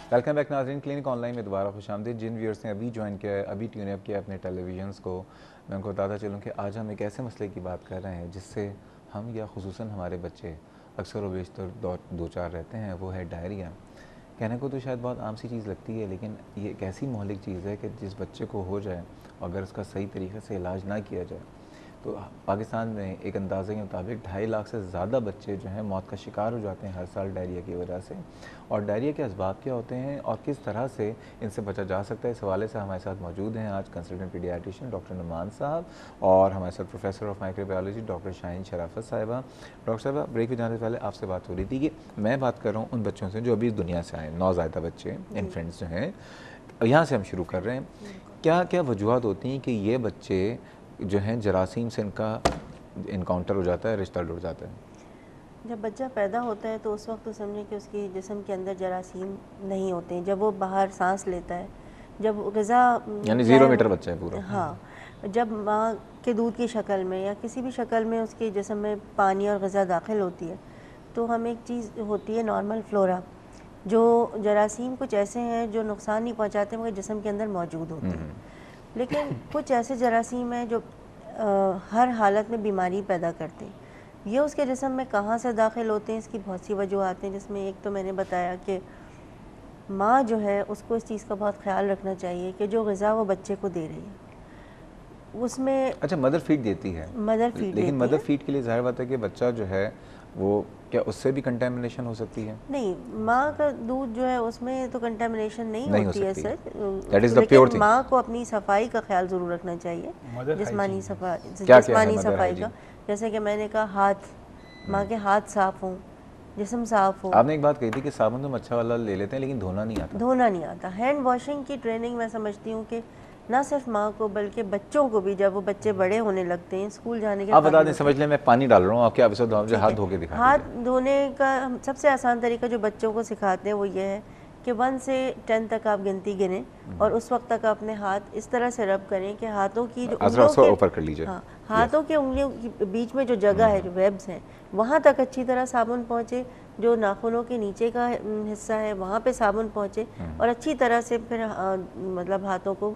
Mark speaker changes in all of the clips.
Speaker 1: Welcome back नाज़रीन, clinic online में दोबारा खुशामदीद। जिन व्यूअर्स ने अभी ज्वाइन किया है, अभी ट्यून अप किया अपने टेलीविजन्स को, मैं उनको बताता चलूँ कि आज हम एक ऐसे मसले की बात कर रहे हैं जिससे हम या खुसूसन हमारे बच्चे अक्सर व बेशतर दो चार रहते हैं। वो है डायरिया। कहने को तो शायद बहुत आम सी चीज़ लगती है, लेकिन ये एक ऐसी मौलिक चीज़ है कि जिस बच्चे को हो जाए, अगर उसका सही तरीके से इलाज ना किया जाए तो पाकिस्तान में एक अंदाजे के मुताबिक 2.5 लाख से ज़्यादा बच्चे जो हैं मौत का शिकार हो जाते हैं हर साल डायरिया की वजह से। और डायरिया के असबाब क्या होते हैं और किस तरह से इनसे बचा जा सकता है, इस हवाले से हमारे साथ मौजूद हैं आज कंसल्टेंट पीडियाट्रिशियन डॉक्टर नुमान साहब और हमारे साथ professor of microbiology doctor Shaheen शराफत साहिबा। डॉक्टर साहबा, ब्रेक में जाने से पहले आपसे बात हो रही थी कि मैं बात कर रहा हूँ उन बच्चों से जो अभी इस दुनिया से आए, नौज़ायदा बच्चे, इन्फेंट्स जो हैं। यहाँ से हम शुरू कर रहे हैं। क्या क्या वजूहत होती हैं कि ये बच्चे जो हैं जरासीम से इनका इनकाउंटर हो जाता है, रिश्ता जुड़ जाता है?
Speaker 2: जब बच्चा पैदा होता है तो उस वक्त तो समझें कि उसके जिस्म के अंदर जरासीम नहीं होते हैं। जब वो बाहर सांस लेता है, जब ग़िज़ा
Speaker 1: यानी 0 मीटर बच्चा है पूरा।
Speaker 2: हाँ, जब माँ के दूध की शक्ल में या किसी भी शक्ल में उसके जिस्म में पानी और ग़िज़ा दाखिल होती है, तो हमें एक चीज़ होती है नॉर्मल फ्लोरा, जो जरासीम कुछ ऐसे हैं जो नुकसान नहीं पहुँचाते मगर जिस्म के अंदर मौजूद होते हैं। लेकिन कुछ ऐसे जरासीम हैं जो हर हालत में बीमारी पैदा करते हैं। ये उसके जिस्म में कहाँ से दाखिल होते हैं, इसकी बहुत सी वजूहत हैं, जिसमें एक तो मैंने बताया कि माँ जो है उसको इस चीज़ का बहुत ख्याल रखना चाहिए कि जो ग़िज़ा वो बच्चे को दे रही है उसमें।
Speaker 1: अच्छा, मदर फीड देती है,
Speaker 2: मदर फीड
Speaker 1: लेकिन
Speaker 2: देती
Speaker 1: मदर
Speaker 2: है।
Speaker 1: फीड के लिए ज़ाहिर बात है कि बच्चा जो है वो क्या उससे भी कंटेमिनेशन हो सकती है?
Speaker 2: नहीं, माँ का दूध जो है उसमें तो कंटेमिनेशन नहीं होती है सर, लेकिन माँ को अपनी सफाई का ख्याल ज़रूर रखना चाहिए, जिस्मानी सफाई का। जैसे कि मैंने कहा, हाथ, माँ के हाथ साफ़ हों, जिस्म साफ़ हो।
Speaker 1: आपने एक बात कही थी कि साबुन तो अच्छा वाला ले लेते हैं लेकिन धोना नहीं आता।
Speaker 2: हैंड वॉशिंग की ट्रेनिंग मैं समझती हूँ कि ना सिर्फ माँ को बल्कि बच्चों को भी, जब वो बच्चे बड़े होने लगते हैं, स्कूल जाने के,
Speaker 1: आप बता दें, समझ लें मैं पानी डाल रहा हूँ, आपके हाथ धो के दिखा।
Speaker 2: हाथ धोने का सबसे आसान तरीका जो बच्चों को सिखाते हैं वो ये है कि 1 से 10 तक आप गिनती गिनें और उस वक्त तक अपने हाथ इस तरह से रब करें कि हाथों की जो उंगलियों के
Speaker 1: ऊपर कर लीजिए।
Speaker 2: हाँ, हाथों के उंगलियों के बीच में जो जगह है, जो वेब्स हैं, वहाँ तक अच्छी तरह साबुन पहुँचे। जो नाखूनों के नीचे का हिस्सा है वहाँ पे साबुन पहुँचे और अच्छी तरह से फिर मतलब हाथों को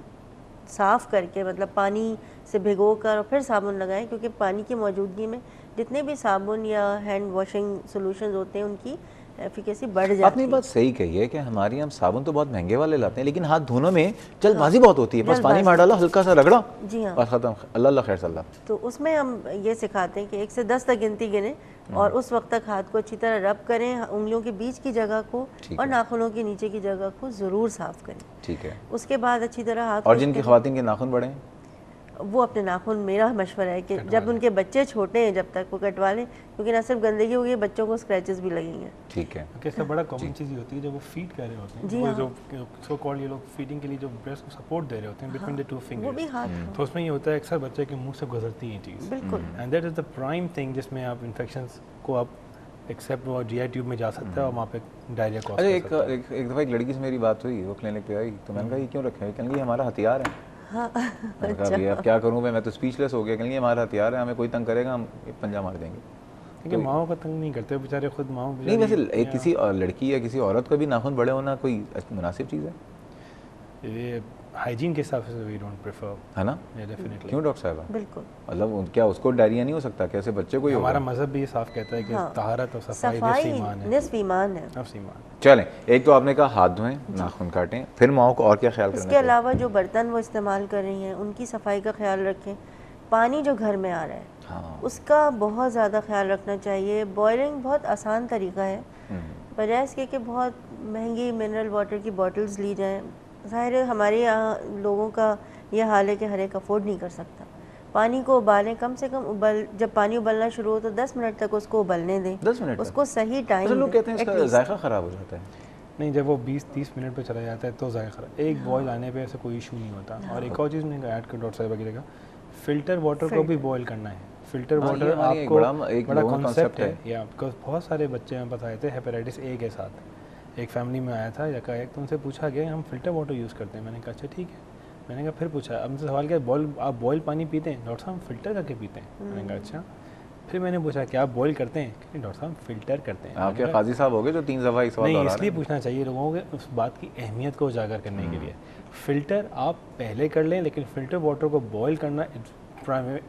Speaker 2: साफ़ करके, मतलब पानी से भिगोकर और फिर साबुन लगाएं, क्योंकि पानी की मौजूदगी में जितने भी साबुन या हैंड वॉशिंग सॉल्यूशंस होते हैं उनकी एफिकेसी बढ़ जाती है।
Speaker 1: आपने बात सही कही है कि हमारे यहाँ साबुन तो बहुत महंगे वाले लाते हैं, लेकिन हाथ धोने में जल्दबाजी बहुत होती है। बस पानी मार डाला, हल्का सा रगड़ा,
Speaker 2: जी हाँ,
Speaker 1: और ख़त्म, अल्लाह खैर सल्ला।
Speaker 2: तो उसमें हम ये सिखाते हैं कि 1 से 10 तक गिनती गिने और उस वक्त तक हाथ को अच्छी तरह रब करें, उंगलियों के बीच की जगह को और नाखूनों के नीचे की जगह को ज़रूर साफ़ करें।
Speaker 1: ठीक है।
Speaker 2: उसके बाद अच्छी तरह हाथ,
Speaker 1: और जिनकी ख़वातीन के नाखून बड़े हैं
Speaker 2: वो अपने नाखून, मेरा मशवरा है कि जब उनके बच्चे छोटे हैं जब तक वो कटवा लें, क्योंकि ना सिर्फ गंदगी होगी, बच्चों को स्क्रैचेस भी लगेंगे।
Speaker 1: ठीक है।
Speaker 3: इसका बड़ा कॉमन चीज़ होती है जब वो फीड कर रहे होते हैं, वो जो सो कॉल्ड ये लोग फीडिंग के लिए जो ब्रेस्ट को सपोर्ट दे रहे होते हैं बिटवीन द 2 फिंगर्स,
Speaker 2: वो भी हाथ,
Speaker 3: तो उसमें ये होता है अक्सर बच्चे के मुंह से गुजरती है चीज़,
Speaker 2: बिल्कुल,
Speaker 3: and that is the prime thing जिसमें आप इन्फेक्शंस को आप एक्सेप्ट वो जीआई ट्यूब में जा सकता है और वहाँ पे डायरिया कॉज कर सकता है।
Speaker 1: एक दफ़ा एक लड़की से मेरी बात हुई, वो क्लिनिक पे आई, तो मैंने कहा ये क्यों रखा है? कहने लगी हमारा हथियार है।
Speaker 2: हाँ,
Speaker 1: मैंने कहा भैया अब क्या करूँ मैं तो स्पीचलेस हो गया। कहने लगी हमारा हथियार है, हमें कोई तंग करेगा हम पंजा मार देंगे।
Speaker 3: क्योंकि माओ का तंग नहीं करते बेचारे, खुद माओ
Speaker 1: नहीं। वैसे एक किसी लड़की या किसी औरत का भी नाखून बड़े होना कोई मुनासिब चीज़ है?
Speaker 3: ये हाइजीन के हिसाब से वी डोंट प्रेफर,
Speaker 1: है ना?
Speaker 3: डेफिनेटली।
Speaker 1: क्यों डॉक्टर साहब?
Speaker 2: बिल्कुल,
Speaker 1: मतलब क्या उसको डायरिया नहीं हो सकता? कैसे बच्चे को ही होगा?
Speaker 3: हमारा मजहब भी साफ कहता है कि तहारत और सफाई
Speaker 2: निस्फ ईमान है।
Speaker 1: चलें, एक तो आपने कहा हाथ धोएं, नाखून काटें, फिर माओ को और क्या ख्याल करना
Speaker 2: चाहिए? इसके अलावा जो बर्तन वो इस्तेमाल कर रही हैं उनकी सफाई का ख्याल रखें। पानी जो घर में आ रहा है, हाँ, उसका बहुत ज़्यादा ख्याल रखना चाहिए। बॉयलिंग बहुत आसान तरीका है, बजाय इसके कि बहुत महंगी मिनरल वाटर की बॉटल्स ली जाएँ। ज़ाहिर है हमारे यहाँ लोगों का यह हाल है कि हर एक अफोर्ड नहीं कर सकता। पानी को उबालें, कम से कम जब पानी उबलना शुरू हो तो 10 मिनट तक उसको उबलने दें।
Speaker 1: 10 मिनट
Speaker 2: उसको सही टाइम।
Speaker 1: लोग कहते हैं इसका जायका ख़राब हो जाता है।
Speaker 3: नहीं, जब वो 20-30 मिनट पे चला जाता है तो जायका ख़राब, एक बॉयल आने पे ऐसा कोई इशू नहीं होता। और एक और चीज़ मैंने ऐड कर डॉक्टर साहिबा की जगह, फ़िल्टर वाटर को भी बॉयल करना है। फ़िल्टर वाटर आपको बड़ा कॉन्सेप्ट है, या बिकॉज बहुत सारे बच्चे हमें बताए थे हेपेटाइटिस ए के साथ, एक फैमिली में आया था यकायक, तो उनसे पूछा गया हम फ़िल्टर वाटर यूज़ करते हैं। मैंने कहा अच्छा ठीक है। मैंने कहा फिर पूछा, अब मुझसे सवाल किया आप बॉयल पानी पीते हैं? डॉक्टर साहब हम फ़िल्टर करके पीते हैं। मैंने कहा अच्छा। फिर मैंने पूछा क्या आप बॉईल करते हैं? कि डॉक्टर साहब फ़िल्टर करते हैं।
Speaker 1: आपके काजी साहब हो गए जो 3 दफ़ा इस सवाल
Speaker 3: नहीं, इसलिए पूछना चाहिए लोगों को उस बात की अहमियत को उजागर करने के लिए। फ़िल्टर आप पहले कर लें, लेकिन फ़िल्टर वाटर को बॉईल करना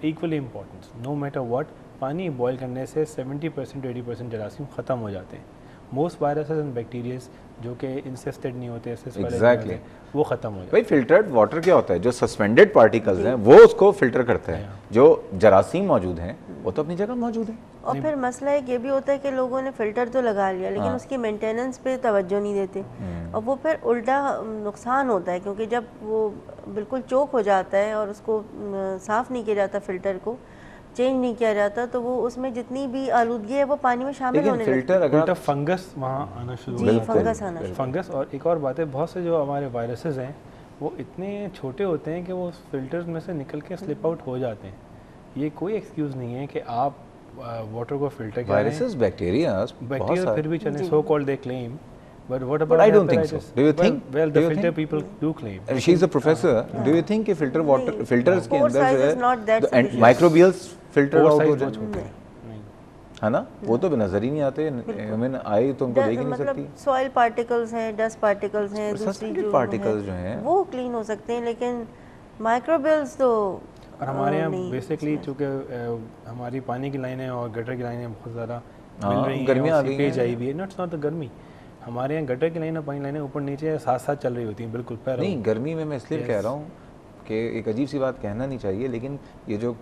Speaker 3: equally important. No matter what, पानी बॉईल करने से 70% to 80% जरासीम ख़त्म हो जाते हैं। मोस्ट वायरसेस एंड बैक्टीरियाज जो कि इंसेस्टेड नहीं होते,
Speaker 1: एग्जैक्टली
Speaker 3: वो ख़त्म हो जाते हैं।
Speaker 1: भाई फिल्टर्ड वाटर क्या होता है? जो सस्पेंडेड पार्टिकल्स हैं वो उसको फिल्टर करते हैं, जो जरासीम मौजूद हैं वो तो अपनी जगह मौजूद है।
Speaker 2: और फिर मसला एक ये भी होता है कि लोगों ने फ़िल्टर तो लगा लिया लेकिन उसकी मेंटेनेंस पे तवज्जो नहीं देते और वो फिर उल्टा नुकसान होता है, क्योंकि जब वो बिल्कुल चोक हो जाता है और उसको साफ़ नहीं किया जाता, फ़िल्टर को चेंज नहीं किया जाता, तो वो उसमें जितनी भी आलूदगी है वो पानी में शामिल होने लगती है।
Speaker 3: उल्टा फंगस वहाँ आना शुरू हो जाता है।
Speaker 2: फंगस आना शुरू।
Speaker 3: फंगस और एक और बात है, बहुत से जो हमारे वायरसेस हैं वो इतने छोटे होते हैं कि वो फिल्टर्स में से निकल के स्लिप आउट हो जाते हैं। ये कोई एक्सक्यूज़ नहीं है कि आप वाटर को फिल्टर करें।
Speaker 1: वायरसेस, बैक्टीरिया
Speaker 3: फिर भी चले, so called they claim, but what about
Speaker 1: But I don't think so. Do you think?
Speaker 3: Well, the filter people do claim.
Speaker 1: She is a professor. Do you think कि filter water filters के अंदर जो है microbials filter out हो जाते हैं? है ना, वो तो नजर ही नहीं आते, ह्यूमन आई तो उनको देख ही नहीं सकती।
Speaker 2: सॉइल पार्टिकल्स हैं, डस्ट पार्टिकल्स हैं, दूसरी जो
Speaker 1: पार्टिकल्स जो हैं
Speaker 2: वो क्लीन हो सकते हैं, लेकिन माइक्रोबियल्स तो।
Speaker 3: और हमारे यहाँ बेसिकली चूँकि हमारी पानी की लाइनें और गटर की लाइनें बहुत ज़्यादा मिल रही हैं,
Speaker 1: गर्मी आ गई है,
Speaker 3: आई भी है, नॉट द गर्मी। हमारे यहाँ गटर की लाइनें, पानी लाइनें ऊपर नीचे साथ साथ चल रही होती हैं, बिल्कुल पैर
Speaker 1: नहीं। गर्मी में मैं इसलिए कह रहा हूँ कि एक अजीब सी बात कहना नहीं चाहिए, लेकिन ये जो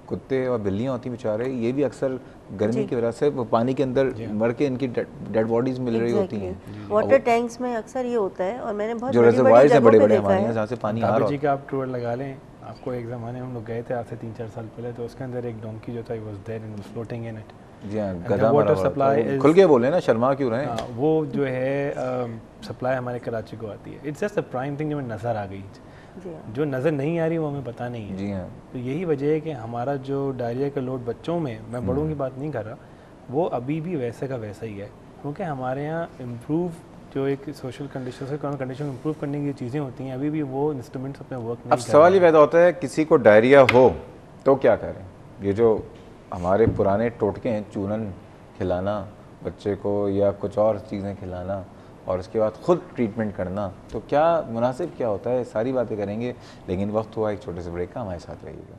Speaker 1: कुत्ते और बिल्लियाँ होती हैं बेचारे, ये भी अक्सर गर्मी की वजह से पानी के अंदर मर के इनकी डेड बॉडीज मिल रही होती हैं।
Speaker 2: वाटर टैंक्स में अक्सर ये होता है, और मैंने बहुत
Speaker 1: जो रिजर्वायर्स हैं बड़े-बड़े हमारे यहाँ जहाँ से पानी आ रहा
Speaker 3: है। का आप टूर लगा लें, आपको एक ज़माने हम लोग गए थे आज से 3-4 साल पहले, तो उसके अंदर एक डोंकी जो था was there and floating in it.
Speaker 1: जी हाँ, गधा वाटर सप्लाई खुल के बोले ना, शर्मा क्यों रहे हैं?
Speaker 3: वो जो है सप्लाई हमारे कराची को आती है। It's just a prime thing जो हमें नज़र आ गई, जो नज़र नहीं आ रही वो हमें पता नहीं है।
Speaker 1: जी हाँ।
Speaker 3: तो यही वजह है कि हमारा जो डायरिया का लोड बच्चों में, मैं बड़ों की बात नहीं कर रहा, वो अभी भी वैसे का वैसा ही है, क्योंकि हमारे यहाँ इम्प्रूव जो एक सोशल कंडीशन कंडीशन इम्प्रूव करने की चीज़ें होती हैं, अभी भी वो इंस्ट्रूमेंट्स अपने वर्क नहीं कर रहे।
Speaker 1: अब सवाल ये पैदा होता है, किसी को डायरिया हो तो क्या करें? ये जो हमारे पुराने टोटके हैं, चूरन खिलाना बच्चे को या कुछ और चीज़ें खिलाना और उसके बाद ख़ुद ट्रीटमेंट करना, तो क्या मुनासिब क्या होता है? सारी बातें करेंगे, लेकिन वक्त हुआ एक छोटे से ब्रेक का, हमारे साथ रहिएगा।